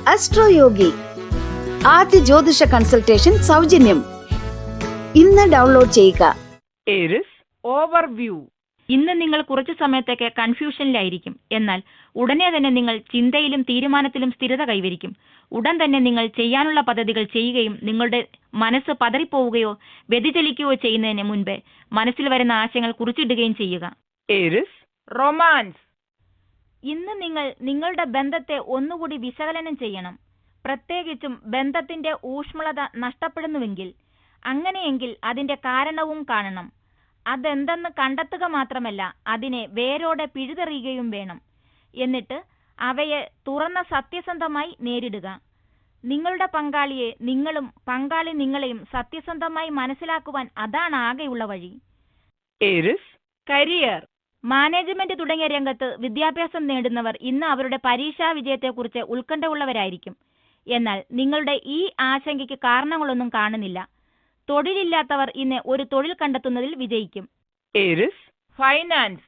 അസ്ട്രോയോഗി ആദ്യ ജ്യോതിഷ കൺസൾട്ടേഷൻ സൗജന്യം. ഇന്ന് ഡൗൺലോഡ് ചെയ്യുക. Aries overview. ഇന്ന് നിങ്ങൾ കുറച്ചു സമയത്തേക്ക് കൺഫ്യൂഷനിലായിരിക്കും. എന്നാൽ ഉടനെ തന്നെ നിങ്ങൾ ചിന്തയിലും തീരുമാനത്തിലും സ്ഥിരത കൈവരിക്കും. ഉടൻ തന്നെ നിങ്ങൾ ചെയ്യാനുള്ള പദ്ധതികൾ ചെയ്യുകയും നിങ്ങളുടെ മനസ്സ് പതറിപ്പോവുകയോ വ്യതിചലിക്കുകയോ ചെയ്യുന്നതിന് മുൻപ് മനസ്സിൽ വരുന്ന ആശയങ്ങൾ കുറിച്ചിടുകയും ചെയ്യുക. Aries romance. ഇന്ന് നിങ്ങൾ നിങ്ങളുടെ ബന്ധത്തെ ഒന്നുകൂടി വിശകലനം ചെയ്യണം. പ്രത്യേകിച്ചും ബന്ധത്തിന്റെ ഊഷ്മളത നഷ്ടപ്പെടുന്നുവെങ്കിൽ, അങ്ങനെയെങ്കിൽ അതിന്റെ കാരണവും കാണണം. അതെന്തെന്ന് കണ്ടെത്തുക മാത്രമല്ല, അതിനെ വേരോടെ പിഴുതെറിയുകയും വേണം. എന്നിട്ട് അവയെ തുറന്ന സത്യസന്ധമായി നേരിടുക. നിങ്ങളുടെ പങ്കാളിയെ നിങ്ങളും പങ്കാളി നിങ്ങളെയും സത്യസന്ധമായി മനസ്സിലാക്കുവാൻ അതാണ് ആകെയുള്ള വഴി. Aries career. മാനേജ്മെന്റ് തുടങ്ങിയ രംഗത്ത് വിദ്യാഭ്യാസം നേടുന്നവർ ഇന്ന് അവരുടെ പരീക്ഷാ വിജയത്തെക്കുറിച്ച് ഉത്കണ്ഠയുള്ളവരായിരിക്കും. എന്നാൽ നിങ്ങളുടെ ഈ ആശങ്കയ്ക്ക് കാരണങ്ങളൊന്നും കാണുന്നില്ല. തൊഴിലില്ലാത്തവർ ഇന്ന് ഒരു തൊഴിൽ കണ്ടെത്തുന്നതിൽ വിജയിക്കും. Aries finance.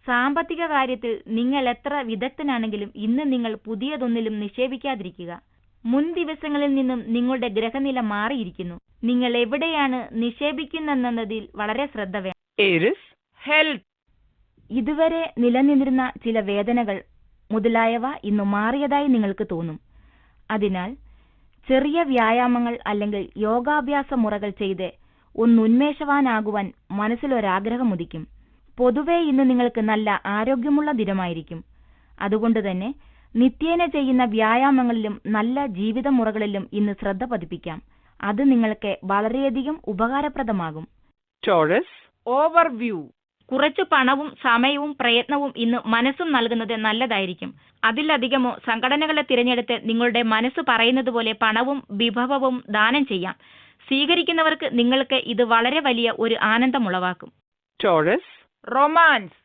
സാമ്പത്തിക കാര്യത്തിൽ നിങ്ങൾ എത്ര വിദഗ്ധനാണെങ്കിലും ഇന്ന് നിങ്ങൾ പുതിയതൊന്നിലും നിക്ഷേപിക്കാതിരിക്കുക. മുൻ ദിവസങ്ങളിൽ നിന്നും നിങ്ങളുടെ ഗ്രഹനില മാറിയിരിക്കുന്നു. നിങ്ങൾ എവിടെയാണ് നിക്ഷേപിക്കുന്നതെന്നതിൽ വളരെ ശ്രദ്ധ വേണം. Aries health. ഇതുവരെ നിലനിന്നിരുന്ന ചില വേദനകൾ മുതലായവ ഇന്ന് മാറിയതായി നിങ്ങൾക്ക് തോന്നും. അതിനാൽ ചെറിയ വ്യായാമങ്ങൾ അല്ലെങ്കിൽ യോഗാഭ്യാസ മുറകൾ ചെയ്ത് ഉന്മേഷവാനാകുവാൻ മനസ്സിലൊരാഗ്രഹം ഉദിക്കും. പൊതുവെ ഇന്ന് നിങ്ങൾക്ക് നല്ല ആരോഗ്യമുള്ള ദിനമായിരിക്കും. അതുകൊണ്ട് തന്നെ നിത്യേന ചെയ്യുന്ന വ്യായാമങ്ങളിലും നല്ല ജീവിത മുറകളിലും ഇന്ന് ശ്രദ്ധ പതിപ്പിക്കാം. അത് നിങ്ങൾക്ക് വളരെയധികം ഉപകാരപ്രദമാകും. Taurus overview. കുറച്ചു പണവും സമയവും പ്രയത്നവും ഇന്ന് മനസ്സും നൽകുന്നത് നല്ലതായിരിക്കും. അതിലധികമോ സംഘടനകളെ തിരഞ്ഞെടുത്ത് നിങ്ങളുടെ മനസ്സ് പറയുന്നത് പോലെ പണവും വിഭവവും ദാനം ചെയ്യാം. സ്വീകരിക്കുന്നവർക്ക് നിങ്ങൾക്ക് ഇത് വളരെ വലിയ ഒരു ആനന്ദമുളവാക്കും. Taurus romance.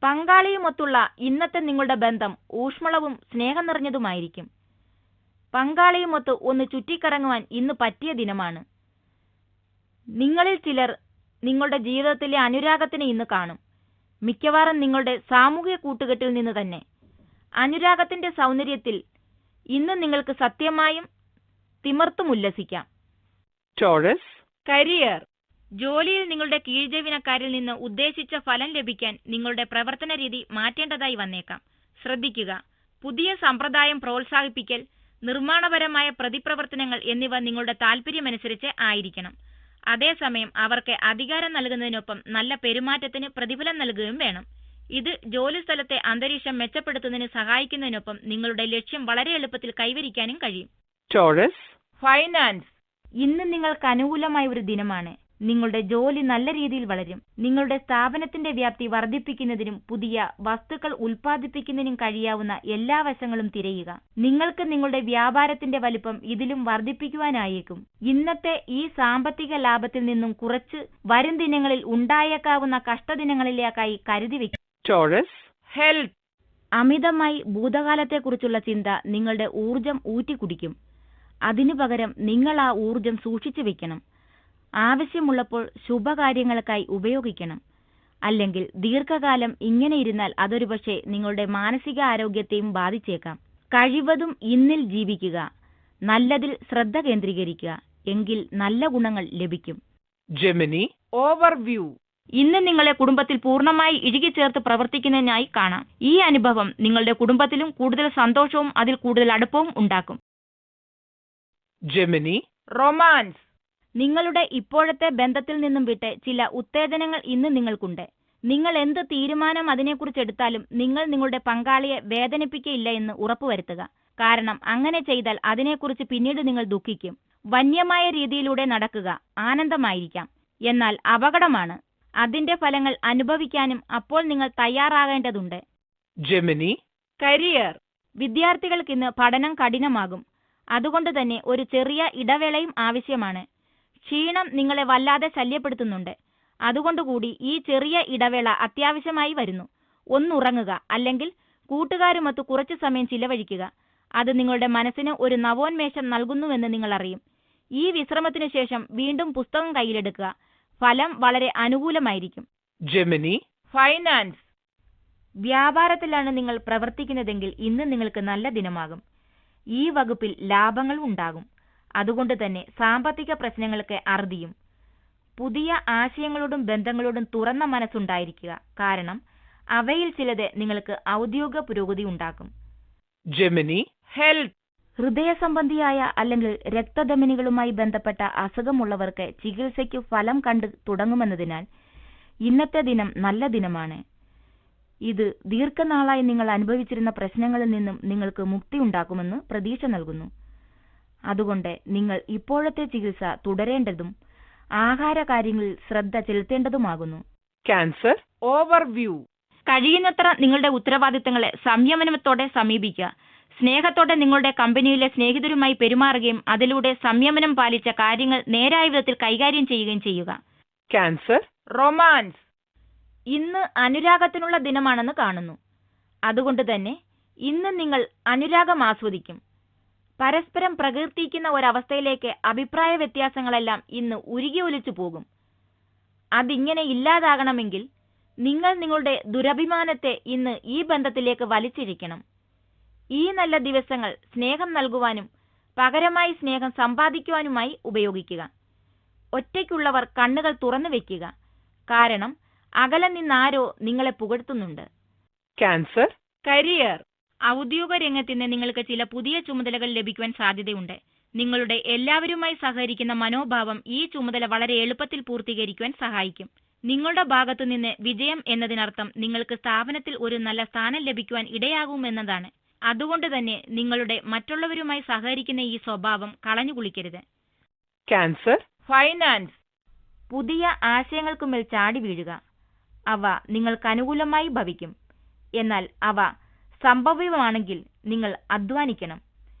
പങ്കാളിയുമൊത്തുള്ള ഇന്നത്തെ നിങ്ങളുടെ ബന്ധം ഊഷ്മളവും സ്നേഹം നിറഞ്ഞതുമായിരിക്കും. പങ്കാളിയുമൊത്ത് ഒന്ന് ചുറ്റിക്കറങ്ങുവാൻ ഇന്ന് പറ്റിയ ദിനമാണ്. നിങ്ങളിൽ ചിലർ നിങ്ങളുടെ ജീവിതത്തിലെ അനുരാഗത്തിന് ഇന്ന് കാണും. മിക്കവാറും നിങ്ങളുടെ സാമൂഹിക കൂട്ടുകെട്ടിൽ നിന്ന് തന്നെ. അനുരാഗത്തിന്റെ സൗന്ദര്യത്തിൽ ഇന്ന് നിങ്ങൾക്ക് സത്യമായും തിമിർത്തും ഉല്ലസിക്കാം. Taurus career. ജോലിയിൽ നിങ്ങളുടെ കീഴ്ജീവനക്കാരിൽ നിന്ന് ഉദ്ദേശിച്ച ഫലം ലഭിക്കാൻ നിങ്ങളുടെ പ്രവർത്തന രീതി മാറ്റേണ്ടതായി വന്നേക്കാം. ശ്രദ്ധിക്കുക. പുതിയ സമ്പ്രദായം പ്രോത്സാഹിപ്പിക്കൽ, നിർമ്മാണപരമായ പ്രതിപ്രവർത്തനങ്ങൾ എന്നിവ നിങ്ങളുടെ താൽപര്യമനുസരിച്ച് ആയിരിക്കണം. അതേസമയം അവർക്ക് അധികാരം നൽകുന്നതിനൊപ്പം നല്ല പെരുമാറ്റത്തിന് പ്രതിഫലം നൽകുകയും വേണം. ഇത് ജോലിസ്ഥലത്തെ അന്തരീക്ഷം മെച്ചപ്പെടുത്തുന്നതിന് സഹായിക്കുന്നതിനൊപ്പം നിങ്ങളുടെ ലക്ഷ്യം വളരെ എളുപ്പത്തിൽ കൈവരിക്കാനും കഴിയും. Taurus finance. ഇന്ന് നിങ്ങൾക്ക് അനുകൂലമായ ഒരു ദിനമാണ്. നിങ്ങളുടെ ജോലി നല്ല രീതിയിൽ വളരും. നിങ്ങളുടെ സ്ഥാപനത്തിന്റെ വ്യാപ്തി വർദ്ധിപ്പിക്കുന്നതിനും പുതിയ വസ്തുക്കൾ ഉൽപ്പാദിപ്പിക്കുന്നതിനും കഴിയാവുന്ന എല്ലാ വശങ്ങളും തിരയുക. നിങ്ങൾക്ക് നിങ്ങളുടെ വ്യാപാരത്തിന്റെ വലിപ്പം ഇതിലും വർദ്ധിപ്പിക്കുവാനായേക്കും. ഇന്നത്തെ ഈ സാമ്പത്തിക ലാഭത്തിൽ നിന്നും കുറച്ച് വരും ദിനങ്ങളിൽ ഉണ്ടായേക്കാവുന്ന കഷ്ടദിനങ്ങളിലേക്കായി കരുതി വയ്ക്കും. Taurus health. അമിതമായി ഭൂതകാലത്തെക്കുറിച്ചുള്ള ചിന്ത നിങ്ങളുടെ ഊർജം ഊറ്റിക്കുടിക്കും. അതിനു പകരം നിങ്ങൾ ആ ഊർജം സൂക്ഷിച്ചു വെക്കണം. ആവശ്യമുള്ളപ്പോൾ ശുഭകാര്യങ്ങൾക്കായി ഉപയോഗിക്കണം. അല്ലെങ്കിൽ ദീർഘകാലം ഇങ്ങനെ ഇരുന്നാൽ അതൊരു പക്ഷേ നിങ്ങളുടെ മാനസിക ആരോഗ്യത്തെയും ബാധിച്ചേക്കാം. കഴിവതും ഇന്നിൽ ജീവിക്കുക. നല്ലതിൽ ശ്രദ്ധ കേന്ദ്രീകരിക്കുക. എങ്കിൽ നല്ല ഗുണങ്ങൾ ലഭിക്കും. Gemini overview. ഇന്ന് നിങ്ങളെ കുടുംബത്തിൽ പൂർണ്ണമായി ഇഴുകിച്ചേർത്ത് പ്രവർത്തിക്കുന്നതിനായി കാണാം. ഈ അനുഭവം നിങ്ങളുടെ കുടുംബത്തിലും കൂടുതൽ സന്തോഷവും അതിൽ കൂടുതൽ അടുപ്പവും ഉണ്ടാക്കും. Gemini romance. നിങ്ങളുടെ ഇപ്പോഴത്തെ ബന്ധത്തിൽ നിന്നും വിട്ട് ചില ഉത്തേജനങ്ങൾ ഇന്ന് നിങ്ങൾക്കുണ്ട്. നിങ്ങൾ എന്ത് തീരുമാനം അതിനെക്കുറിച്ച് എടുത്താലും നിങ്ങൾ നിങ്ങളുടെ പങ്കാളിയെ വേദനിപ്പിക്കയില്ല എന്ന് ഉറപ്പുവരുത്തുക. കാരണം അങ്ങനെ ചെയ്താൽ അതിനെക്കുറിച്ച് പിന്നീട് നിങ്ങൾ ദുഃഖിക്കും. വന്യമായ രീതിയിലൂടെ നടക്കുക ആനന്ദമായിരിക്കാം, എന്നാൽ അപകടമാണ്. അതിന്റെ ഫലങ്ങൾ അനുഭവിക്കാനും അപ്പോൾ നിങ്ങൾ തയ്യാറാകേണ്ടതുണ്ട്. Gemini career. വിദ്യാർത്ഥികൾക്ക് ഇന്ന് പഠനം കഠിനമാകും. അതുകൊണ്ട് തന്നെ ഒരു ചെറിയ ഇടവേളയും ആവശ്യമാണ്. ക്ഷീണം നിങ്ങളെ വല്ലാതെ ശല്യപ്പെടുത്തുന്നുണ്ട്. അതുകൊണ്ടുകൂടി ഈ ചെറിയ ഇടവേള അത്യാവശ്യമായി വരുന്നു. ഒന്നുറങ്ങുക, അല്ലെങ്കിൽ കൂട്ടുകാരുമൊത്ത് കുറച്ചു സമയം ചിലവഴിക്കുക. അത് നിങ്ങളുടെ മനസ്സിന് ഒരു നവോന്മേഷം നൽകുന്നുവെന്ന് നിങ്ങൾ അറിയും. ഈ വിശ്രമത്തിനു ശേഷം വീണ്ടും പുസ്തകം കയ്യിലെടുക്കുക. ഫലം വളരെ അനുകൂലമായിരിക്കും. Gemini finance. വ്യാപാരത്തിലാണ് നിങ്ങൾ പ്രവർത്തിക്കുന്നതെങ്കിൽ ഇന്ന് നിങ്ങൾക്ക് നല്ല ദിനമാകും. ഈ വകുപ്പിൽ ലാഭങ്ങൾ ഉണ്ടാകും. അതുകൊണ്ട് തന്നെ സാമ്പത്തിക പ്രശ്നങ്ങൾക്ക് അറുതിയും. പുതിയ ആശയങ്ങളോടും ബന്ധങ്ങളോടും തുറന്ന മനസ്സുണ്ടായിരിക്കുക. കാരണം അവയിൽ ചിലത് നിങ്ങൾക്ക് ഔദ്യോഗിക പുരോഗതി ഉണ്ടാക്കും. Gemini, health. ഹൃദയ സംബന്ധിയായ അല്ലെങ്കിൽ രക്തധമനികളുമായി ബന്ധപ്പെട്ട അസുഖമുള്ളവർക്ക് ചികിത്സയ്ക്ക് ഫലം കണ്ടു തുടങ്ങുമെന്നതിനാൽ ഇന്നത്തെ ദിനം നല്ല ദിനമാണ്. ഇത് ദീർഘനാളായി നിങ്ങൾ അനുഭവിച്ചിരുന്ന പ്രശ്നങ്ങളിൽ നിന്നും നിങ്ങൾക്ക് മുക്തി ഉണ്ടാക്കുമെന്ന് പ്രതീക്ഷ നൽകുന്നു. അതുകൊണ്ട് നിങ്ങൾ ഇപ്പോഴത്തെ ചികിത്സ തുടരേണ്ടതും ആഹാര കാര്യങ്ങളിൽ ശ്രദ്ധ ചെലുത്തേണ്ടതുമാകുന്നു. Cancer, overview. കഴിയുന്നത്ര നിങ്ങളുടെ ഉത്തരവാദിത്തങ്ങളെ സംയമനത്തോടെ സമീപിക്കുക. സ്നേഹത്തോടെ നിങ്ങളുടെ കമ്പനിയിലെ സ്നേഹിതരുമായി പെരുമാറുകയും അതിലൂടെ സംയമനം പാലിച്ച കാര്യങ്ങൾ നേരായ വിധത്തിൽ കൈകാര്യം ചെയ്യുകയും ചെയ്യുക. Cancer, romance. ഇന്ന് അനുരാഗത്തിനുള്ള ദിനമാണെന്ന് കാണുന്നു. അതുകൊണ്ട് തന്നെ ഇന്ന് നിങ്ങൾ അനുരാഗം ആസ്വദിക്കും. പരസ്പരം പ്രകീർത്തിക്കുന്ന ഒരവസ്ഥയിലേക്ക് അഭിപ്രായ വ്യത്യാസങ്ങളെല്ലാം ഇന്ന് ഉരുകി ഒലിച്ചു പോകും. അതിങ്ങനെ ഇല്ലാതാകണമെങ്കിൽ നിങ്ങൾ നിങ്ങളുടെ ദുരഭിമാനത്തെ ഇന്ന് ഈ ബന്ധത്തിലേക്ക് വലിച്ചിരിക്കണം. ഈ നല്ല ദിവസങ്ങൾ സ്നേഹം നൽകുവാനും പകരമായി സ്നേഹം സമ്പാദിക്കുവാനുമായി ഉപയോഗിക്കുക. ഒറ്റയ്ക്കുള്ളവർ കണ്ണുകൾ തുറന്നു വെക്കുക. കാരണം അകലെ നിന്നാരോ നിങ്ങളെ പുകഴ്ത്തുന്നുണ്ട്. Cancer, career. ഔദ്യോഗിക രംഗത്തിന് നിങ്ങൾക്ക് ചില പുതിയ ചുമതലകൾ ലഭിക്കുവാൻ സാധ്യതയുണ്ട്. നിങ്ങളുടെ എല്ലാവരുമായി സഹകരിക്കുന്ന മനോഭാവം ഈ ചുമതല വളരെ എളുപ്പത്തിൽ പൂർത്തീകരിക്കുവാൻ സഹായിക്കും. നിങ്ങളുടെ ഭാഗത്തു നിന്ന് വിജയം എന്നതിനർത്ഥം നിങ്ങൾക്ക് സ്ഥാപനത്തിൽ ഒരു നല്ല സ്ഥാനം ലഭിക്കുവാൻ ഇടയാകുമെന്നതാണ്. അതുകൊണ്ട് തന്നെ നിങ്ങളുടെ മറ്റുള്ളവരുമായി സഹകരിക്കുന്ന ഈ സ്വഭാവം കളഞ്ഞുകുളിക്കരുത്. Cancer, finance. പുതിയ ആശയങ്ങൾക്കുമേൽ ചാടി വീഴുക. അവ നിങ്ങൾക്ക് അനുകൂലമായി ഭവിക്കും. എന്നാൽ അവ സംഭവ്യമാണെങ്കിൽ നിങ്ങൾ അധ്വാനിക്കണം.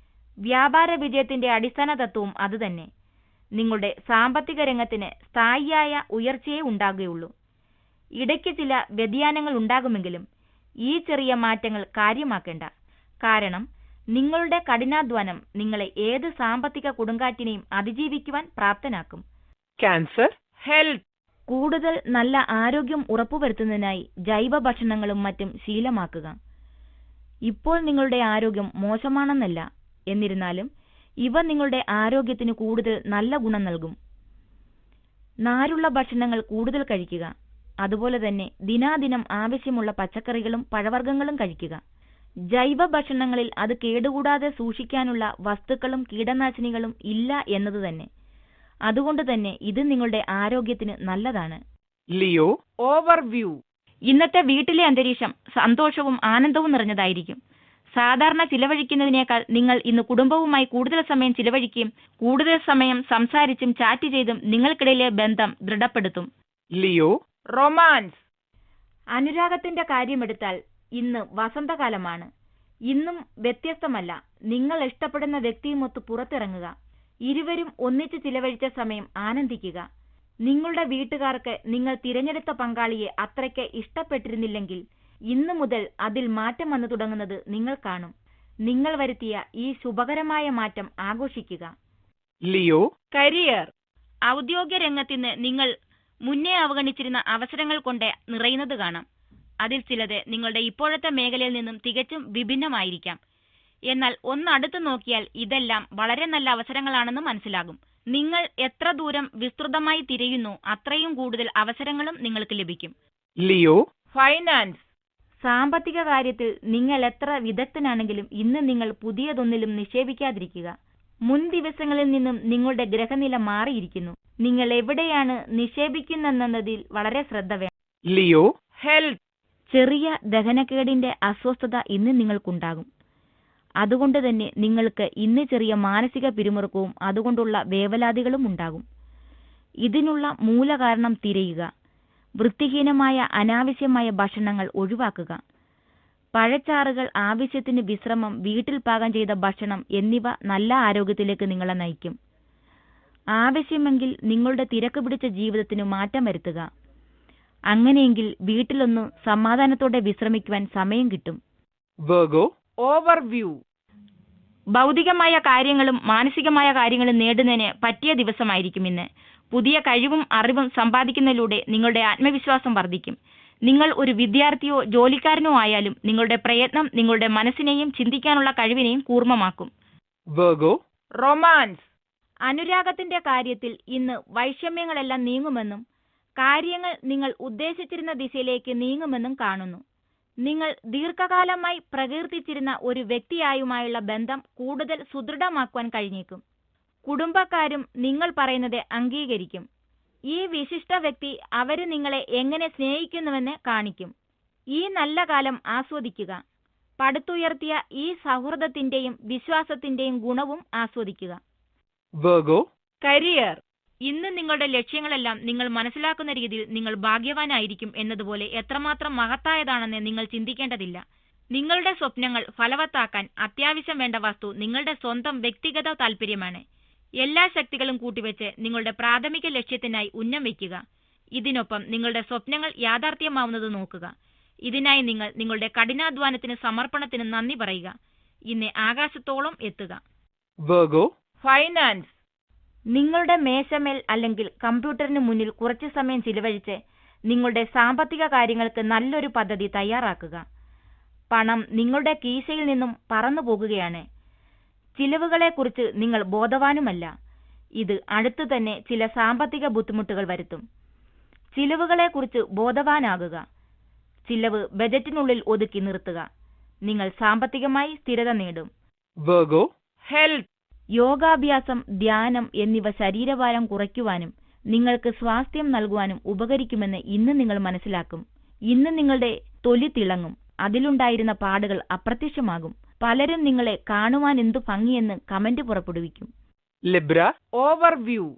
വ്യാപാര വിജയത്തിന്റെ അടിസ്ഥാന തത്വവും അതുതന്നെ. നിങ്ങളുടെ സാമ്പത്തിക രംഗത്തിന് സ്ഥായിയായ ഉയർച്ചയേ ഉണ്ടാകുകയുള്ളൂ. ഇടയ്ക്ക് ചില വ്യതിയാനങ്ങൾ ഉണ്ടാകുമെങ്കിലും ഈ ചെറിയ മാറ്റങ്ങൾ കാര്യമാക്കേണ്ട. കാരണം നിങ്ങളുടെ കഠിനാധ്വാനം നിങ്ങളെ ഏത് സാമ്പത്തിക കൊടുങ്കാറ്റിനെയും അതിജീവിക്കുവാൻ പ്രാപ്തനാക്കും. Cancer, health. കൂടുതൽ നല്ല ആരോഗ്യം ഉറപ്പുവരുത്തുന്നതിനായി ജൈവ ഭക്ഷണങ്ങളും മറ്റും ശീലമാക്കുക. ഇപ്പോൾ നിങ്ങളുടെ ആരോഗ്യം മോശമാണെന്നല്ല, എന്നിരുന്നാലും ഇവ നിങ്ങളുടെ ആരോഗ്യത്തിന് കൂടുതൽ നല്ല ഗുണം നൽകും. നാരുള്ള ഭക്ഷണങ്ങൾ കൂടുതൽ കഴിക്കുക. അതുപോലെ തന്നെ ദിനാദിനം ആവശ്യമുള്ള പച്ചക്കറികളും പഴവർഗ്ഗങ്ങളും കഴിക്കുക. ജൈവ ഭക്ഷണങ്ങളിൽ അത് കേടുകൂടാതെ സൂക്ഷിക്കാനുള്ള വസ്തുക്കളും കീടനാശിനികളും ഇല്ല എന്നത് തന്നെ. അതുകൊണ്ട് തന്നെ ഇത് നിങ്ങളുടെ ആരോഗ്യത്തിന് നല്ലതാണ്. Leo, overview. ഇന്നത്തെ വീട്ടിലെ അന്തരീക്ഷം സന്തോഷവും ആനന്ദവും നിറഞ്ഞതായിരിക്കും. സാധാരണ ചിലവഴിക്കുന്നതിനേക്കാൾ നിങ്ങൾ ഇന്ന് കുടുംബവുമായി കൂടുതൽ സമയം ചിലവഴിക്കുകയും കൂടുതൽ സമയം സംസാരിച്ചും ചാറ്റ് ചെയ്തും നിങ്ങൾക്കിടയിലെ ബന്ധം ദൃഢപ്പെടുത്തും. Leo, romance. അനുരാഗത്തിന്റെ കാര്യമെടുത്താൽ ഇന്ന് വസന്തകാലമാണ്. ഇന്നും വ്യത്യസ്തമല്ല. നിങ്ങൾ ഇഷ്ടപ്പെടുന്ന വ്യക്തിയുമൊത്ത് പുറത്തിറങ്ങുക. ഇരുവരും ഒന്നിച്ച് ചിലവഴിച്ച സമയം ആനന്ദിക്കുക. നിങ്ങളുടെ വീട്ടുകാർക്ക് നിങ്ങൾ തിരഞ്ഞെടുത്ത പങ്കാളിയെ അത്രയ്ക്ക് ഇഷ്ടപ്പെട്ടിരുന്നില്ലെങ്കിൽ ഇന്നു മുതൽ അതിൽ മാറ്റം വന്നു തുടങ്ങുന്നത് നിങ്ങൾ കാണും. നിങ്ങൾ വരുത്തിയ ഈ ശുഭകരമായ മാറ്റം ആഘോഷിക്കുക. Leo, career. ഔദ്യോഗിക രംഗത്തിന് നിങ്ങൾ മുന്നേ അവഗണിച്ചിരുന്ന അവസരങ്ങൾ കൊണ്ട് നിറയുന്നത് കാണാം. അതിൽ ചിലത് നിങ്ങളുടെ ഇപ്പോഴത്തെ മേഖലയിൽ നിന്നും തികച്ചും വിഭിന്നമായിരിക്കാം. എന്നാൽ ഒന്നടുത്ത് നോക്കിയാൽ ഇതെല്ലാം വളരെ നല്ല അവസരങ്ങളാണെന്ന് മനസ്സിലാകും. നിങ്ങൾ എത്ര ദൂരം വിസ്തൃതമായി തിരയുന്നു അത്രയും കൂടുതൽ അവസരങ്ങളും നിങ്ങൾക്ക് ലഭിക്കും. Leo, finance. സാമ്പത്തിക കാര്യത്തിൽ നിങ്ങൾ എത്ര വിദഗ്ധനാണെങ്കിലും ഇന്ന് നിങ്ങൾ പുതിയതൊന്നിലും നിക്ഷേപിക്കാതിരിക്കുക. മുൻ ദിവസങ്ങളിൽ നിന്നും നിങ്ങളുടെ ഗ്രഹനില മാറിയിരിക്കുന്നു. നിങ്ങൾ എവിടെയാണ് നിക്ഷേപിക്കുന്നതെന്നതിൽ വളരെ ശ്രദ്ധ വേണം. Leo, health. ചെറിയ ദഹനക്കേടിന്റെ അസ്വസ്ഥത ഇന്ന് നിങ്ങൾക്കുണ്ടാകും. അതുകൊണ്ട് തന്നെ നിങ്ങൾക്ക് ഇന്ന് ചെറിയ മാനസിക പിരിമുറുക്കവും അതുകൊണ്ടുള്ള വേവലാതികളും ഉണ്ടാകും. ഇതിനുള്ള മൂലകാരണം തിരയുക. വൃത്തിഹീനമായ അനാവശ്യമായ ഭക്ഷണങ്ങൾ ഒഴിവാക്കുക. പഴച്ചാറുകൾ, ആവശ്യത്തിന് വിശ്രമം, വീട്ടിൽ പാകം ചെയ്ത ഭക്ഷണം എന്നിവ നല്ല ആരോഗ്യത്തിലേക്ക് നിങ്ങളെ നയിക്കും. ആവശ്യമെങ്കിൽ നിങ്ങളുടെ തിരക്ക് പിടിച്ച ജീവിതത്തിന് മാറ്റം വരുത്തുക. അങ്ങനെയെങ്കിൽ വീട്ടിലൊന്ന് സമാധാനത്തോടെ വിശ്രമിക്കുവാൻ സമയം കിട്ടും. Virgo, overview. ഭൗതികമായ കാര്യങ്ങളും മാനസികമായ കാര്യങ്ങളും നേടുന്നതിന് പറ്റിയ ദിവസമായിരിക്കും ഇന്ന്. പുതിയ കഴിവും അറിവും സമ്പാദിക്കുന്നതിലൂടെ നിങ്ങളുടെ ആത്മവിശ്വാസം വർദ്ധിക്കും. നിങ്ങൾ ഒരു വിദ്യാർത്ഥിയോ ജോലിക്കാരനോ ആയാലും നിങ്ങളുടെ പ്രയത്നം നിങ്ങളുടെ മനസ്സിനെയും ചിന്തിക്കാനുള്ള കഴിവിനെയും കൂർമ്മമാക്കും. Virgo, romance. അനുരാഗത്തിന്റെ കാര്യത്തിൽ ഇന്ന് വൈഷമ്യങ്ങളെല്ലാം നീങ്ങുമെന്നും കാര്യങ്ങൾ നിങ്ങൾ ഉദ്ദേശിച്ചിരുന്ന ദിശയിലേക്ക് നീങ്ങുമെന്നും കാണുന്നു. നിങ്ങൾ ദീർഘകാലമായി പ്രകീർത്തിച്ചിരുന്ന ഒരു വ്യക്തിയായുമായുള്ള ബന്ധം കൂടുതൽ സുദൃഢമാക്കുവാൻ കഴിഞ്ഞേക്കും. കുടുംബക്കാരും നിങ്ങൾ പറയുന്നത് അംഗീകരിക്കും. ഈ വിശിഷ്ട വ്യക്തി അവര് നിങ്ങളെ എങ്ങനെ സ്നേഹിക്കുന്നുവെന്ന് കാണിക്കും. ഈ നല്ല കാലം ആസ്വദിക്കുക. പടുത്തുയർത്തിയ ഈ സൗഹൃദത്തിന്റെയും വിശ്വാസത്തിന്റെയും ഗുണവും ആസ്വദിക്കുക. Virgo, career. ഇന്ന് നിങ്ങളുടെ ലക്ഷ്യങ്ങളെല്ലാം നിങ്ങൾ മനസ്സിലാക്കുന്ന രീതിയിൽ നിങ്ങൾ ഭാഗ്യവാനായിരിക്കും എന്നതുപോലെ എത്രമാത്രം മഹത്തായതാണെന്ന് നിങ്ങൾ ചിന്തിക്കേണ്ടതില്ല. നിങ്ങളുടെ സ്വപ്നങ്ങൾ ഫലവത്താക്കാൻ അത്യാവശ്യം വേണ്ട വസ്തു നിങ്ങളുടെ സ്വന്തം വ്യക്തിഗത താൽപര്യമാണ്. എല്ലാ ശക്തികളും കൂട്ടിവെച്ച് നിങ്ങളുടെ പ്രാഥമിക ലക്ഷ്യത്തിനായി ഉന്നം വയ്ക്കുക. ഇതിനൊപ്പം നിങ്ങളുടെ സ്വപ്നങ്ങൾ യാഥാർത്ഥ്യമാവുന്നത് നോക്കുക. ഇതിനായി നിങ്ങൾ നിങ്ങളുടെ കഠിനാധ്വാനത്തിന് സമർപ്പണത്തിന് നന്ദി പറയുക. ഇന്ന് ആകാശത്തോളം എത്തുക. Virgo, finance. നിങ്ങളുടെ മേശമേൽ അല്ലെങ്കിൽ കമ്പ്യൂട്ടറിന് മുന്നിൽ കുറച്ചു സമയം ചിലവഴിച്ച് നിങ്ങളുടെ സാമ്പത്തിക കാര്യങ്ങൾക്ക് നല്ലൊരു പദ്ധതി തയ്യാറാക്കുക. പണം നിങ്ങളുടെ കീശയിൽ നിന്നും പറന്നു പോകുകയാണ്. ചിലവുകളെക്കുറിച്ച് നിങ്ങൾ ബോധവാനുമല്ല. ഇത് അടുത്തു തന്നെ ചില സാമ്പത്തിക ബുദ്ധിമുട്ടുകൾ വരുത്തും. ചിലവുകളെക്കുറിച്ച് ബോധവാനാകുക. ചിലവ് ബജറ്റിനുള്ളിൽ ഒതുക്കി നിർത്തുക. നിങ്ങൾ സാമ്പത്തികമായി സ്ഥിരത നേടും. Virgo, health. യോഗാഭ്യാസം, ധ്യാനം എന്നിവ ശരീരഭാരം കുറയ്ക്കുവാനും നിങ്ങൾക്ക് സ്വാസ്ഥ്യം നൽകുവാനും ഉപകരിക്കുമെന്ന് ഇന്ന് നിങ്ങൾ മനസ്സിലാക്കും. ഇന്ന് നിങ്ങളുടെ തൊലി തിളങ്ങും. അതിലുണ്ടായിരുന്ന പാടുകൾ അപ്രത്യക്ഷമാകും. പലരും നിങ്ങളെ കാണുവാൻ എന്തു ഭംഗിയെന്ന് കമന്റ് പുറപ്പെടുവിക്കും. Libra, overview.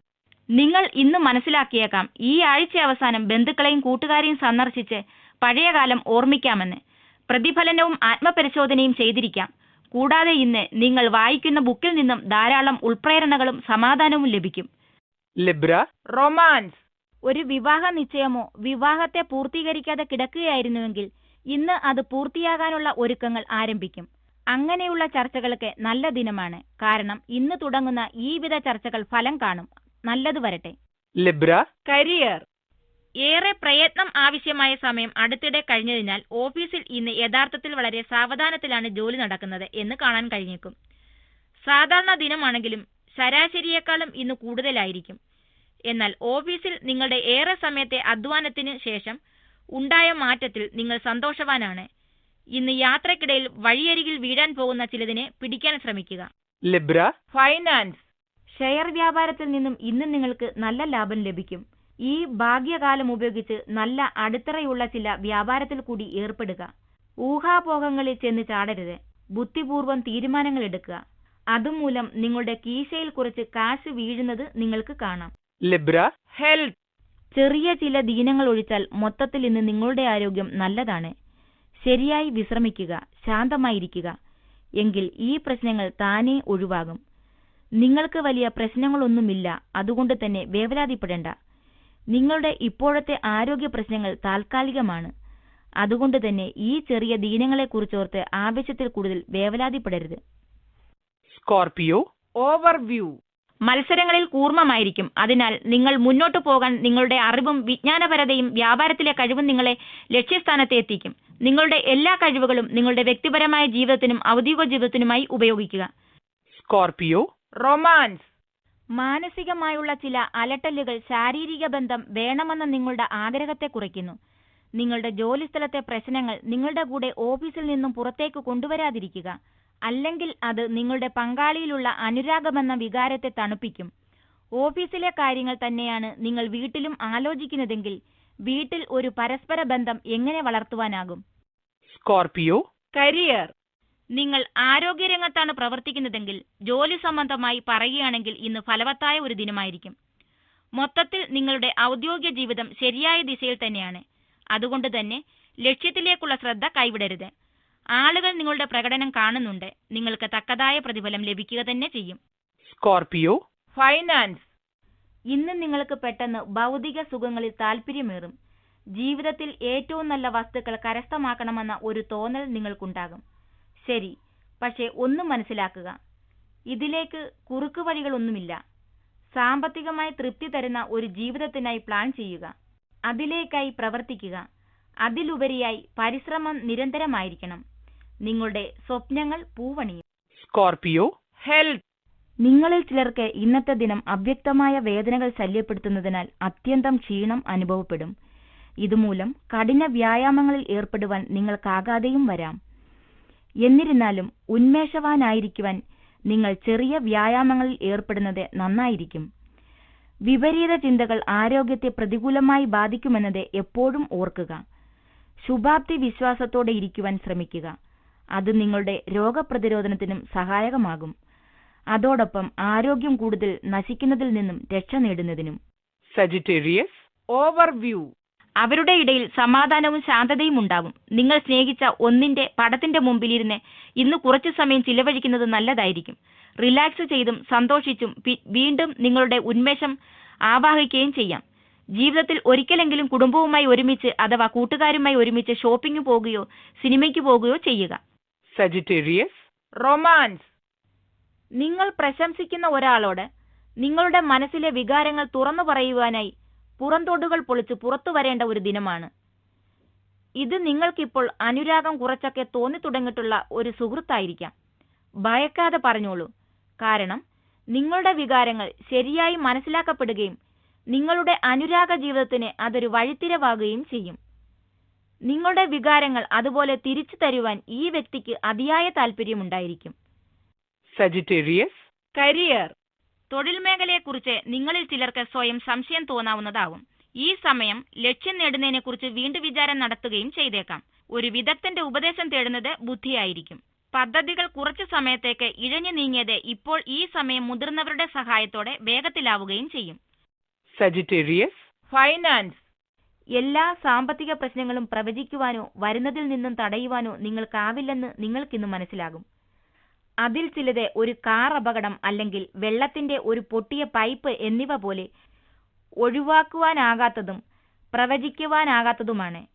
നിങ്ങൾ ഇന്ന് മനസ്സിലാക്കിയേക്കാം ഈ ആഴ്ച അവസാനം ബന്ധുക്കളെയും കൂട്ടുകാരെയും സന്ദർശിച്ച് പഴയകാലം ഓർമ്മിക്കാമെന്ന്. പ്രതിഫലനവും ആത്മപരിശോധനയും ചെയ്തിരിക്കാം. കൂടാതെ ഇന്ന് നിങ്ങൾ വായിക്കുന്ന ബുക്കിൽ നിന്നും ധാരാളം ഉൾപ്രേരണകളും സമാധാനവും ലഭിക്കും. Libra, romance. ഒരു വിവാഹ നിശ്ചയമോ വിവാഹത്തെ പൂർത്തീകരിക്കാതെ കിടക്കുകയായിരുന്നുവെങ്കിൽ ഇന്ന് അത് പൂർത്തിയാകാനുള്ള ഒരുക്കങ്ങൾ ആരംഭിക്കും. അങ്ങനെയുള്ള ചർച്ചകൾക്ക് നല്ല ദിനമാണ്. കാരണം ഇന്ന് തുടങ്ങുന്ന ഈ വിധ ചർച്ചകൾ ഫലം കാണും. നല്ലത് വരട്ടെ. Libra, career. ഏറെ പ്രയത്നം ആവശ്യമായ സമയം അടുത്തിടെ കഴിഞ്ഞതിനാൽ ഓഫീസിൽ ഇന്ന് യഥാർത്ഥത്തിൽ വളരെ സാവധാനത്തിലാണ് ജോലി നടക്കുന്നത് എന്ന് കാണാൻ കഴിഞ്ഞേക്കും. സാധാരണ ദിനമാണെങ്കിലും ശരാശരിയേക്കാളും ഇന്ന് കൂടുതലായിരിക്കും. എന്നാൽ ഓഫീസിൽ നിങ്ങളുടെ ഏറെ സമയത്തെ അധ്വാനത്തിന് ശേഷം ഉണ്ടായ മാറ്റത്തിൽ നിങ്ങൾ സന്തോഷവാനാണ്. ഇന്ന് യാത്രക്കിടയിൽ വഴിയരികിൽ വീഴാൻ പോകുന്ന ചിലതിനെ പിടിക്കാൻ ശ്രമിക്കുക. Libra, finance. ഷെയർ വ്യാപാരത്തിൽ നിന്നും ഇന്ന് നിങ്ങൾക്ക് നല്ല ലാഭം ലഭിക്കും. ഈ ഭാഗ്യകാലം ഉപയോഗിച്ച് നല്ല അടിത്തറയുള്ള ചില വ്യാപാരത്തിൽ കൂടി ഏർപ്പെടുക. ഊഹാപോഹങ്ങളിൽ ചെന്ന് ചാടരുത്. ബുദ്ധിപൂർവം തീരുമാനങ്ങൾ എടുക്കുക. അതുമൂലം നിങ്ങളുടെ കീശയിൽ കുറച്ച് കാശ് വീഴുന്നത് നിങ്ങൾക്ക് കാണാം. Libra, health. ചെറിയ ചില ദീനങ്ങൾ ഒഴിച്ചാൽ മൊത്തത്തിൽ ഇന്ന് നിങ്ങളുടെ ആരോഗ്യം നല്ലതാണ്. ശരിയായി വിശ്രമിക്കുക. ശാന്തമായിരിക്കുക. എങ്കിൽ ഈ പ്രശ്നങ്ങൾ താനേ ഒഴിവാകും. നിങ്ങൾക്ക് വലിയ പ്രശ്നങ്ങളൊന്നുമില്ല. അതുകൊണ്ട് തന്നെ വേവലാതിപ്പെടേണ്ട. നിങ്ങളുടെ ഇപ്പോഴത്തെ ആരോഗ്യ പ്രശ്നങ്ങൾ താൽക്കാലികമാണ്. അതുകൊണ്ട് തന്നെ ഈ ചെറിയ ദീനങ്ങളെക്കുറിച്ചോർത്ത് ആവശ്യത്തിൽ കൂടുതൽ വേവലാതിപ്പെടരുത്. Scorpio, overview. മത്സരങ്ങളിൽ കൂർമ്മമായിരിക്കും. അതിനാൽ നിങ്ങൾ മുന്നോട്ടു പോകാൻ നിങ്ങളുടെ അറിവും വിജ്ഞാനപരതയും വ്യാപാരത്തിലെ കഴിവും നിങ്ങളെ ലക്ഷ്യസ്ഥാനത്ത് എത്തിക്കും. നിങ്ങളുടെ എല്ലാ കഴിവുകളും നിങ്ങളുടെ വ്യക്തിപരമായ ജീവിതത്തിനും ഔദ്യോഗിക ജീവിതത്തിനുമായി ഉപയോഗിക്കുക. Scorpio, romance. മാനസികമായുള്ള ചില അലട്ടലുകൾ ശാരീരിക ബന്ധം വേണമെന്ന നിങ്ങളുടെ ആഗ്രഹത്തെ കുറയ്ക്കുന്നു. നിങ്ങളുടെ ജോലിസ്ഥലത്തെ പ്രശ്നങ്ങൾ നിങ്ങളുടെ കൂടെ ഓഫീസിൽ നിന്നും പുറത്തേക്ക് കൊണ്ടുവരാതിരിക്കുക. അല്ലെങ്കിൽ അത് നിങ്ങളുടെ പങ്കാളിയിലുള്ള അനുരാഗമെന്ന വികാരത്തെ തണുപ്പിക്കും. ഓഫീസിലെ കാര്യങ്ങൾ തന്നെയാണ് നിങ്ങൾ വീട്ടിലും ആലോചിക്കുന്നതെങ്കിൽ വീട്ടിൽ ഒരു പരസ്പര ബന്ധം എങ്ങനെ വളർത്തുവാനാകും? Scorpio, career. നിങ്ങൾ ആരോഗ്യരംഗത്താണ് പ്രവർത്തിക്കുന്നതെങ്കിൽ ജോലി സംബന്ധമായി പറയുകയാണെങ്കിൽ ഇന്ന് ഫലവത്തായ ഒരു ദിനമായിരിക്കും. മൊത്തത്തിൽ നിങ്ങളുടെ ഔദ്യോഗിക ജീവിതം ശരിയായ ദിശയിൽ തന്നെയാണ്. അതുകൊണ്ട് തന്നെ ലക്ഷ്യത്തിലേക്കുള്ള ശ്രദ്ധ കൈവിടരുത്. ആളുകൾ നിങ്ങളുടെ പ്രകടനം കാണുന്നുണ്ട്. നിങ്ങൾക്ക് തക്കതായ പ്രതിഫലം ലഭിക്കുക തന്നെ ചെയ്യും. Scorpio, finance. ഇന്ന് നിങ്ങൾക്ക് പെട്ടെന്ന് ഭൗതിക സുഖങ്ങളിൽ താല്പര്യമേറും. ജീവിതത്തിൽ ഏറ്റവും നല്ല വസ്തുക്കൾ കരസ്ഥമാക്കണമെന്ന ഒരു തോന്നൽ നിങ്ങൾക്കുണ്ടാകും. ശരി, പക്ഷേ ഒന്നും മനസ്സിലാക്കുക, ഇതിലേക്ക് കുറുക്കു വഴികളൊന്നുമില്ല. സാമ്പത്തികമായി തൃപ്തി തരുന്ന ഒരു ജീവിതത്തിനായി പ്ലാൻ ചെയ്യുക. അതിലേക്കായി പ്രവർത്തിക്കുക. അതിലുപരിയായി പരിശ്രമം നിരന്തരമായിരിക്കണം. നിങ്ങളുടെ സ്വപ്നങ്ങൾ പൂവണിയും. Scorpio, health, നിങ്ങളിൽ ചിലർക്ക് ഇന്നത്തെ ദിനം അവ്യക്തമായ വേദനകൾ ശല്യപ്പെടുത്തുന്നതിനാൽ അത്യന്തം ക്ഷീണം അനുഭവപ്പെടും. ഇതുമൂലം കഠിന വ്യായാമങ്ങളിൽ ഏർപ്പെടുവാൻ നിങ്ങൾക്കാകാതെയും വരാം. എന്നിരുന്നാലും ഉന്മേഷവാനായിരിക്കുവാൻ നിങ്ങൾ ചെറിയ വ്യായാമങ്ങളിൽ ഏർപ്പെടുന്നത് നന്നായിരിക്കും. വിപരീത ചിന്തകൾ ആരോഗ്യത്തെ പ്രതികൂലമായി ബാധിക്കുമെന്നത് എപ്പോഴും ഓർക്കുക. ശുഭാപ്തി വിശ്വാസത്തോടെ ഇരിക്കുവാൻ ശ്രമിക്കുക. അത് നിങ്ങളുടെ രോഗപ്രതിരോധത്തിനും സഹായകമാകും. അതോടൊപ്പം ആരോഗ്യം കൂടുതൽ നശിക്കുന്നതിൽ നിന്നും രക്ഷ നേടുന്നതിനും. Sagittarius, overview, അവരുടെ ഇടയിൽ സമാധാനവും ശാന്തതയും ഉണ്ടാവും. നിങ്ങൾ സ്നേഹിച്ച ഒന്നിന്റെ പടത്തിന്റെ മുമ്പിലിരുന്ന് ഇന്ന് കുറച്ചു സമയം ചിലവഴിക്കുന്നത് നല്ലതായിരിക്കും. റിലാക്സ് ചെയ്തും സന്തോഷിച്ചും വീണ്ടും നിങ്ങളുടെ ഉന്മേഷം ആവാഹിക്കുകയും ചെയ്യാം. ജീവിതത്തിൽ ഒരിക്കലെങ്കിലും കുടുംബവുമായി ഒരുമിച്ച് അഥവാ കൂട്ടുകാരുമായി ഒരുമിച്ച് ഷോപ്പിംഗ് പോകുകയോ സിനിമയ്ക്ക് പോകുകയോ ചെയ്യുക. Sagittarius, romance, നിങ്ങൾ പ്രശംസിക്കുന്ന ഒരാളോട് നിങ്ങളുടെ മനസ്സിലെ വികാരങ്ങൾ തുറന്നു പറയുവാനായി പുറന്തോടുകൾ പൊളിച്ച് പുറത്തു വരേണ്ട ഒരു ദിനമാണ്. ഇത് നിങ്ങൾക്കിപ്പോൾ അനുരാഗം കുറച്ചൊക്കെ തോന്നിത്തുടങ്ങിയിട്ടുള്ള ഒരു സുഹൃത്തായിരിക്കാം. ഭയക്കാതെ പറഞ്ഞോളൂ. കാരണം നിങ്ങളുടെ വികാരങ്ങൾ ശരിയായി മനസ്സിലാക്കപ്പെടുകയും നിങ്ങളുടെ അനുരാഗ ജീവിതത്തിന് അതൊരു വഴിത്തിരവാകുകയും ചെയ്യും. നിങ്ങളുടെ വികാരങ്ങൾ അതുപോലെ തിരിച്ചു തരുവാൻ ഈ വ്യക്തിക്ക് അതിയായ താല്പര്യമുണ്ടായിരിക്കും. Sagittarius, career, തൊഴിൽ മേഖലയെക്കുറിച്ച് നിങ്ങളിൽ ചിലർക്ക് സ്വയം സംശയം തോന്നാവുന്നതാവും. ഈ സമയം ലക്ഷ്യം നേടുന്നതിനെക്കുറിച്ച് വീണ്ടും വിചാരം നടത്തുകയും ചെയ്തേക്കാം. ഒരു വിദഗ്ധന്റെ ഉപദേശം തേടുന്നത് ബുദ്ധിയായിരിക്കും. പദ്ധതികൾ കുറച്ചു സമയത്തേക്ക് ഇഴഞ്ഞു നീങ്ങിയത് ഇപ്പോൾ ഈ സമയം മുതിർന്നവരുടെ സഹായത്തോടെ വേഗത്തിലാവുകയും ചെയ്യും. Sagittarius, finance, എല്ലാ സാമ്പത്തിക പ്രശ്നങ്ങളും പ്രവചിക്കുവാനോ വരുന്നതിൽ നിന്നും തടയുവാനോ നിങ്ങൾക്കാവില്ലെന്ന് നിങ്ങൾക്കിന്ന് മനസ്സിലാകും. അതിൽ ചിലത് ഒരു കാർ അപകടം അല്ലെങ്കിൽ വെള്ളത്തിന്റെ ഒരു പൊട്ടിയ പൈപ്പ് എന്നിവ പോലെ ഒഴിവാക്കുവാനാകാത്തതും പ്രവചിക്കുവാനാകാത്തതുമാണ്.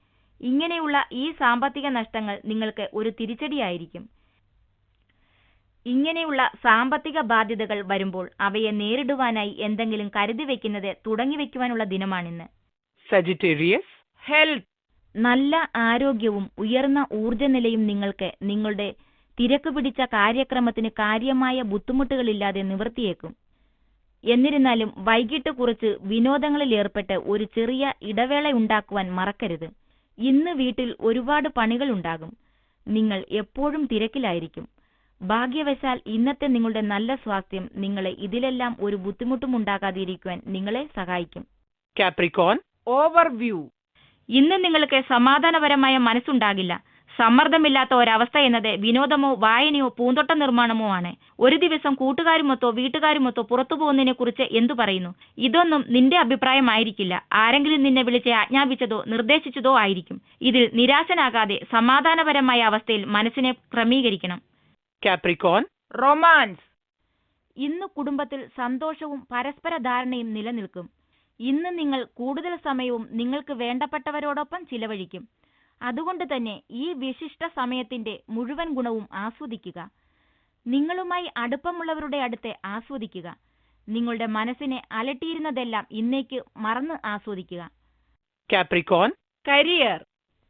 ഇങ്ങനെയുള്ള ഈ സാമ്പത്തിക നഷ്ടങ്ങൾ നിങ്ങൾക്ക് ഒരു തിരിച്ചടിയായിരിക്കും. ഇങ്ങനെയുള്ള സാമ്പത്തിക ബാധ്യതകൾ വരുമ്പോൾ അവയെ നേരിടുവാനായി എന്തെങ്കിലും കരുതി വയ്ക്കുന്നത് തുടങ്ങിവെക്കുവാനുള്ള ദിനമാണിന്ന്. Sagittarius, health, നല്ല ആരോഗ്യവും ഉയർന്ന ഊർജ്ജനിലയും നിങ്ങൾക്ക് നിങ്ങളുടെ തിരക്ക് പിടിച്ച കാര്യക്രമത്തിന് കാര്യമായ ബുദ്ധിമുട്ടുകളില്ലാതെ നിവർത്തിയേക്കും. എന്നിരുന്നാലും വൈകിട്ട് കുറച്ച് വിനോദങ്ങളിൽ ഏർപ്പെട്ട് ഒരു ചെറിയ ഇടവേള ഉണ്ടാക്കുവാൻ മറക്കരുത്. ഇന്ന് വീട്ടിൽ ഒരുപാട് പണികൾ ഉണ്ടാകും. നിങ്ങൾ എപ്പോഴും തിരക്കിലായിരിക്കും. ഭാഗ്യവശാൽ ഇന്നത്തെ നിങ്ങളുടെ നല്ല സ്വാസ്ഥ്യം നിങ്ങളെ ഇതിലെല്ലാം ഒരു ബുദ്ധിമുട്ടും ഉണ്ടാകാതിരിക്കുവാൻ നിങ്ങളെ സഹായിക്കും. Capricorn, overview, ഇന്ന് നിങ്ങൾക്ക് സമാധാനപരമായ മനസ്സുണ്ടാകില്ല. സമ്മർദ്ദമില്ലാത്ത ഒരവസ്ഥ എന്നത് വിനോദമോ വായനയോ പൂന്തോട്ട നിർമ്മാണമോ ആണ്. ഒരു ദിവസം കൂട്ടുകാരുമൊത്തോ വീട്ടുകാരുമൊത്തോ പുറത്തു പോകുന്നതിനെ കുറിച്ച് എന്തു പറയുന്നു? ഇതൊന്നും നിന്റെ അഭിപ്രായമായിരിക്കില്ല. ആരെങ്കിലും നിന്നെ വിളിച്ച് ആജ്ഞാപിച്ചതോ നിർദ്ദേശിച്ചതോ ആയിരിക്കും. ഇതിൽ നിരാശനാകാതെ സമാധാനപരമായ അവസ്ഥയിൽ മനസ്സിനെ ക്രമീകരിക്കണം. Capricorn, romance, ഇന്ന് കുടുംബത്തിൽ സന്തോഷവും പരസ്പര ധാരണയും നിലനിൽക്കും. ഇന്ന് നിങ്ങൾ കൂടുതൽ സമയവും നിങ്ങൾക്ക് വേണ്ടപ്പെട്ടവരോടൊപ്പം ചിലവഴിക്കും. അതുകൊണ്ട് തന്നെ ഈ വിശിഷ്ട സമയത്തിന്റെ മുഴുവൻ ഗുണവും ആസ്വദിക്കുക. നിങ്ങളുമായി അടുപ്പമുള്ളവരുടെ അടുത്ത് ആസ്വദിക്കുക. നിങ്ങളുടെ മനസ്സിനെ അലട്ടിയിരുന്നതെല്ലാം ഇന്നേക്ക് മറന്ന് ആസ്വദിക്കുക. Capricorn, career,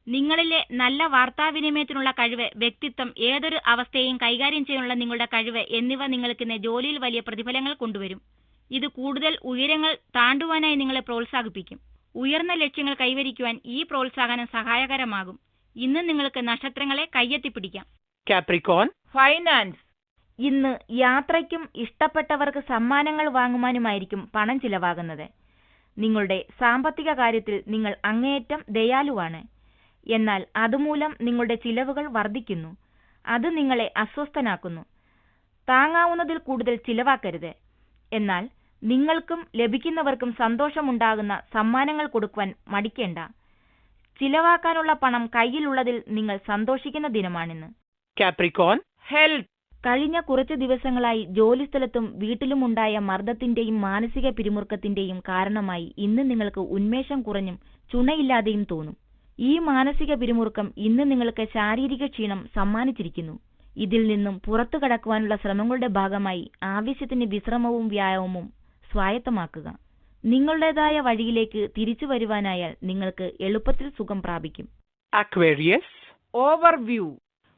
നിങ്ങളിലെ നല്ല വാർത്താവിനിമയത്തിനുള്ള കഴിവ്, വ്യക്തിത്വം, ഏതൊരു അവസ്ഥയെയും കൈകാര്യം ചെയ്യാനുള്ള നിങ്ങളുടെ കഴിവ് എന്നിവ നിങ്ങൾക്കിന്ന് ജോലിയിൽ വലിയ പ്രതിഫലങ്ങൾ കൊണ്ടുവരും. ഇത് കൂടുതൽ ഉയരങ്ങൾ താണ്ടുവാനായി നിങ്ങളെ പ്രോത്സാഹിപ്പിക്കും. ഉയർന്ന ലക്ഷ്യങ്ങൾ കൈവരിക്കുവാൻ ഈ പ്രോത്സാഹനം സഹായകരമാകും. ഇന്ന് നിങ്ങൾക്ക് നക്ഷത്രങ്ങളെ കയ്യെത്തിപ്പിടിക്കാം. Capricorn, finance, ഇന്ന് യാത്രയ്ക്കും ഇഷ്ടപ്പെട്ടവർക്ക് സമ്മാനങ്ങൾ വാങ്ങുവാനുമായിരിക്കും പണം ചിലവാകുന്നത്. നിങ്ങളുടെ സാമ്പത്തിക കാര്യത്തിൽ നിങ്ങൾ അങ്ങേയറ്റം ദയാലുവാണ്. എന്നാൽ അതുമൂലം നിങ്ങളുടെ ചിലവുകൾ വർദ്ധിക്കുന്നു. അത് നിങ്ങളെ അസ്വസ്ഥനാക്കുന്നു. താങ്ങാവുന്നതിൽ കൂടുതൽ ചിലവാക്കരുത്. എന്നാൽ നിങ്ങൾക്കും ലഭിക്കുന്നവർക്കും സന്തോഷമുണ്ടാകുന്ന സമ്മാനങ്ങൾ കൊടുക്കുവാൻ മടിക്കേണ്ട. ചിലവാക്കാനുള്ള പണം കയ്യിലുള്ളതിൽ നിങ്ങൾ സന്തോഷിക്കുന്ന ദിനമാണിന്ന്. Capricorn, health, കഴിഞ്ഞ കുറച്ച് ദിവസങ്ങളായി ജോലിസ്ഥലത്തും വീട്ടിലുമുണ്ടായ മർദ്ദത്തിന്റെയും മാനസിക പിരിമുറുക്കത്തിന്റെയും കാരണമായി ഇന്ന് നിങ്ങൾക്ക് ഉന്മേഷം കുറഞ്ഞും ചുണയില്ലാതെയും തോന്നും. ഈ മാനസിക പിരിമുറുക്കം ഇന്ന് നിങ്ങൾക്ക് ശാരീരിക ക്ഷീണം സമ്മാനിച്ചിരിക്കുന്നു. ഇതിൽ നിന്നും പുറത്തു കടക്കുവാനുള്ള ശ്രമങ്ങളുടെ ഭാഗമായി ആവശ്യത്തിന് വിശ്രമവും വ്യായാമവും സ്വായത്തമാക്കുക. നിങ്ങളുടേതായ വഴിയിലേക്ക് തിരിച്ചു വരുവാനായാൽ നിങ്ങൾക്ക് എളുപ്പത്തിൽ സുഖം പ്രാപിക്കും. Aquarius, overview,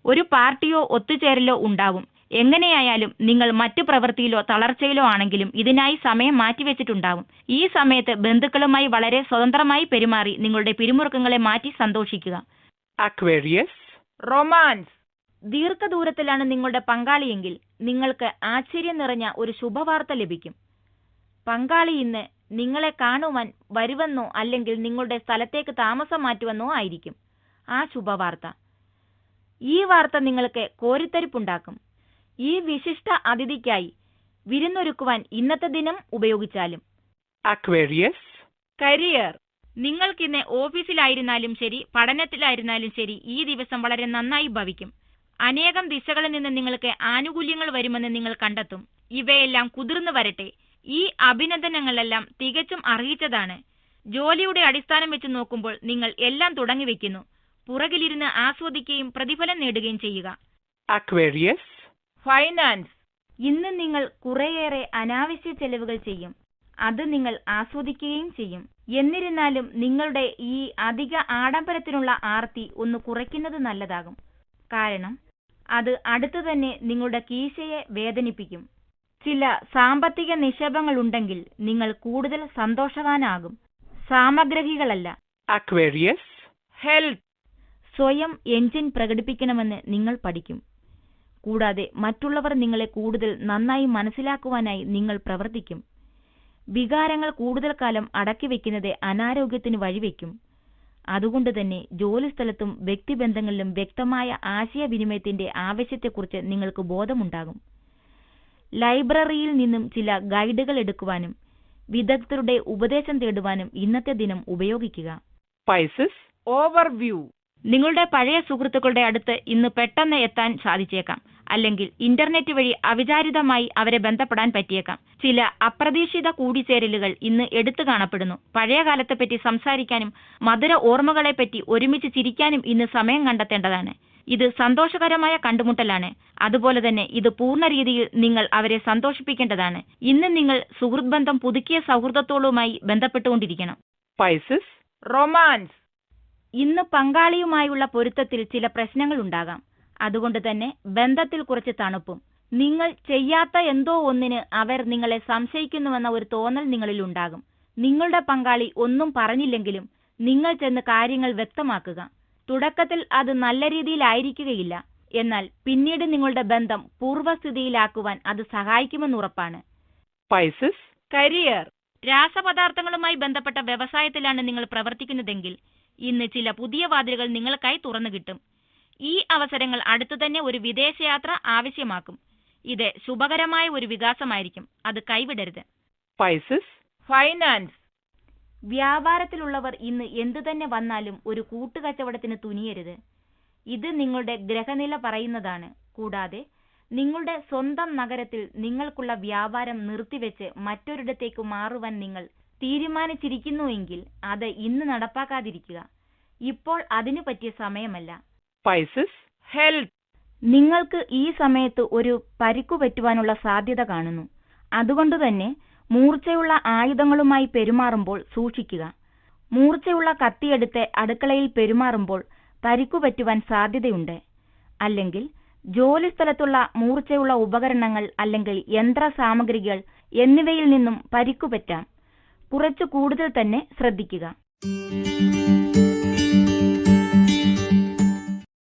ഒരു പാർട്ടിയോ ഒത്തുചേരലോ ഉണ്ടാവും. എങ്ങനെയായാലും നിങ്ങൾ മറ്റു പ്രവൃത്തിയിലോ തളർച്ചയിലോ ആണെങ്കിലും ഇതിനായി സമയം മാറ്റിവെച്ചിട്ടുണ്ടാകും. ഈ സമയത്ത് ബന്ധുക്കളുമായി വളരെ സ്വതന്ത്രമായി പെരുമാറി നിങ്ങളുടെ പിരിമുറുക്കങ്ങളെ മാറ്റി സന്തോഷിക്കുക. Aquarius. Romance. ദീർഘദൂരത്തിലാണ് നിങ്ങളുടെ പങ്കാളിയെങ്കിൽ നിങ്ങൾക്ക് ആശ്ചര്യം നിറഞ്ഞ ഒരു ശുഭവാർത്ത ലഭിക്കും. പങ്കാളി ഇന്ന് നിങ്ങളെ കാണുവാൻ വരുവെന്നോ അല്ലെങ്കിൽ നിങ്ങളുടെ സ്ഥലത്തേക്ക് താമസം മാറ്റുവെന്നോ ആയിരിക്കും ആ ശുഭവാർത്ത. ഈ വാർത്ത നിങ്ങൾക്ക് കോരിത്തരിപ്പുണ്ടാക്കും. ഈ വിശിഷ്ട അതിഥിക്കായി വിരുന്നൊരുക്കുവാൻ ഇന്നത്തെ ദിനം ഉപയോഗിച്ചാലും. Aquarius. Career. നിങ്ങൾക്കിന്ന് ഓഫീസിലായിരുന്നാലും ശരി, പഠനത്തിലായിരുന്നാലും ശരി, ഈ ദിവസം വളരെ നന്നായി ഭവിക്കും. അനേകം ദിശകളിൽ നിന്ന് നിങ്ങൾക്ക് ആനുകൂല്യങ്ങൾ വരുമെന്ന് നിങ്ങൾ കണ്ടെത്തും. ഇവയെല്ലാം കുതിർന്നു വരട്ടെ. ഈ അഭിനന്ദനങ്ങളെല്ലാം തികച്ചും അർഹിച്ചതാണ്. ജോലിയുടെ അടിസ്ഥാനം വെച്ച് നോക്കുമ്പോൾ നിങ്ങൾ എല്ലാം തുടങ്ങിവെക്കുന്നു. പുറകിലിരുന്ന് ആസ്വദിക്കുകയും പ്രതിഫലം നേടുകയും ചെയ്യുക. Aquarius. Finance. ഇന്ന് നിങ്ങൾ കുറേയേറെ അനാവശ്യ ചെലവുകൾ ചെയ്യും. അത് നിങ്ങൾ ആസ്വദിക്കുകയും ചെയ്യും. എന്നിരുന്നാലും നിങ്ങളുടെ ഈ അധിക ആഡംബരത്തിനുള്ള ആർത്തി ഒന്ന് കുറയ്ക്കുന്നത് നല്ലതാകും. കാരണം അത് അടുത്തു തന്നെ നിങ്ങളുടെ കീശയെ വേദനിപ്പിക്കും. ചില സാമ്പത്തിക നിക്ഷേപങ്ങളുണ്ടെങ്കിൽ നിങ്ങൾ കൂടുതൽ സന്തോഷവാനാകും. സാമഗ്രഹികളല്ല. Aquarius. Health. സ്വയം എഞ്ചിൻ പ്രകടിപ്പിക്കണമെന്ന് നിങ്ങൾ പഠിക്കും. കൂടാതെ മറ്റുള്ളവർ നിങ്ങളെ കൂടുതൽ നന്നായി മനസ്സിലാക്കുവാനായി നിങ്ങൾ പ്രവർത്തിക്കും. വികാരങ്ങൾ കൂടുതൽ കാലം അടക്കി വയ്ക്കുന്നത് അനാരോഗ്യത്തിന് വഴിവെക്കും. അതുകൊണ്ട് തന്നെ ജോലിസ്ഥലത്തും വ്യക്തിബന്ധങ്ങളിലും വ്യക്തമായ ആശയവിനിമയത്തിന്റെ ആവശ്യത്തെക്കുറിച്ച് നിങ്ങൾക്ക് ബോധമുണ്ടാകും. ലൈബ്രറിയിൽ നിന്നും ചില ഗൈഡുകൾ എടുക്കുവാനും വിദഗ്ധരുടെ ഉപദേശം തേടുവാനും ഇന്നത്തെ ദിനം ഉപയോഗിക്കുക. Pisces. Overview. നിങ്ങളുടെ പഴയ സുഹൃത്തുക്കളുടെ അടുത്ത് ഇന്ന് പെട്ടെന്ന് എത്താൻ സാധിച്ചേക്കാം. അല്ലെങ്കിൽ ഇന്റർനെറ്റ് വഴി അവിചാരിതമായി അവരെ ബന്ധപ്പെടാൻ പറ്റിയേക്കാം. ചില അപ്രതീക്ഷിത കൂടിച്ചേരലുകൾ ഇന്ന് എടുത്തു കാണപ്പെടുന്നു. പഴയ കാലത്തെപ്പറ്റി സംസാരിക്കാനും മധുര ഓർമ്മകളെപ്പറ്റി ഒരുമിച്ച് ചിരിക്കാനും ഇന്ന് സമയം കണ്ടെത്തേണ്ടതാണ്. ഇത് സന്തോഷകരമായ കണ്ടുമുട്ടലാണ്. അതുപോലെ തന്നെ ഇത് പൂർണ്ണ രീതിയിൽ നിങ്ങൾ അവരെ സന്തോഷിപ്പിക്കേണ്ടതാണ്. ഇന്ന് നിങ്ങൾ സുഹൃത്ത് ബന്ധം പുതുക്കിയ സൗഹൃദത്തോളുമായി ബന്ധപ്പെട്ടുകൊണ്ടിരിക്കണം. Pisces. Romance. ഇന്ന് പങ്കാളിയുമായുള്ള പൊരുത്തത്തിൽ ചില പ്രശ്നങ്ങൾ ഉണ്ടാകാം. അതുകൊണ്ട് തന്നെ ബന്ധത്തിൽ കുറച്ച് തണുപ്പും. നിങ്ങൾ ചെയ്യാത്ത എന്തോ ഒന്നിന് അവർ നിങ്ങളെ സംശയിക്കുന്നുവെന്ന ഒരു തോന്നൽ നിങ്ങളിൽ ഉണ്ടാകും. നിങ്ങളുടെ പങ്കാളി ഒന്നും പറഞ്ഞില്ലെങ്കിലും നിങ്ങൾ ചെന്ന് കാര്യങ്ങൾ വ്യക്തമാക്കുക. തുടക്കത്തിൽ അത് നല്ല രീതിയിലായിരിക്കുകയില്ല. എന്നാൽ പിന്നീട് നിങ്ങളുടെ ബന്ധം പൂർവ്വസ്ഥിതിയിലാക്കുവാൻ അത് സഹായിക്കുമെന്നുറപ്പാണ്. Pisces. Career. രാസപദാർത്ഥങ്ങളുമായി ബന്ധപ്പെട്ട വ്യവസായത്തിലാണ് നിങ്ങൾ പ്രവർത്തിക്കുന്നതെങ്കിൽ ഇന്ന് ചില പുതിയ വാതിലുകൾ നിങ്ങൾക്കായി തുറന്നു കിട്ടും. ഈ അവസരങ്ങൾ അടുത്തു തന്നെ ഒരു വിദേശയാത്ര ആവശ്യമാക്കും. ഇത് ശുഭകരമായ ഒരു വികാസമായിരിക്കും. അത് കൈവിടരുത്. Pisces. Finance. വ്യാപാരത്തിലുള്ളവർ ഇന്ന് എന്തു തന്നെ വന്നാലും ഒരു കൂട്ടുകച്ചവടത്തിന് തുനിയരുത്. ഇത് നിങ്ങളുടെ ഗ്രഹനില പറയുന്നതാണ്. കൂടാതെ നിങ്ങളുടെ സ്വന്തം നഗരത്തിൽ നിങ്ങൾക്കുള്ള വ്യാപാരം നിർത്തിവെച്ച് മറ്റൊരിടത്തേക്ക് മാറുവാൻ നിങ്ങൾ തീരുമാനിച്ചിരിക്കുന്നുവെങ്കിൽ അത് ഇന്ന് നടപ്പാക്കാതിരിക്കുക. ഇപ്പോൾ അതിനു പറ്റിയ സമയമല്ല. Pisces. Health. നിങ്ങൾക്ക് ഈ സമയത്ത് ഒരു പരിക്കു പറ്റുവാനുള്ള സാധ്യത കാണുന്നു. അതുകൊണ്ട് തന്നെ മൂർച്ചയുള്ള ആയുധങ്ങളുമായി പെരുമാറുമ്പോൾ സൂക്ഷിക്കുക. മൂർച്ചയുള്ള കത്തിയെടുത്ത് അടുക്കളയിൽ പെരുമാറുമ്പോൾ പരിക്കു പറ്റുവാൻ സാധ്യതയുണ്ട്. അല്ലെങ്കിൽ ജോലിസ്ഥലത്തുള്ള മൂർച്ചയുള്ള ഉപകരണങ്ങൾ അല്ലെങ്കിൽ യന്ത്ര സാമഗ്രികൾ എന്നിവയിൽ നിന്നും പരിക്കു പറ്റാം. കുറച്ചു കൂടുതൽ തന്നെ ശ്രദ്ധിക്കുക.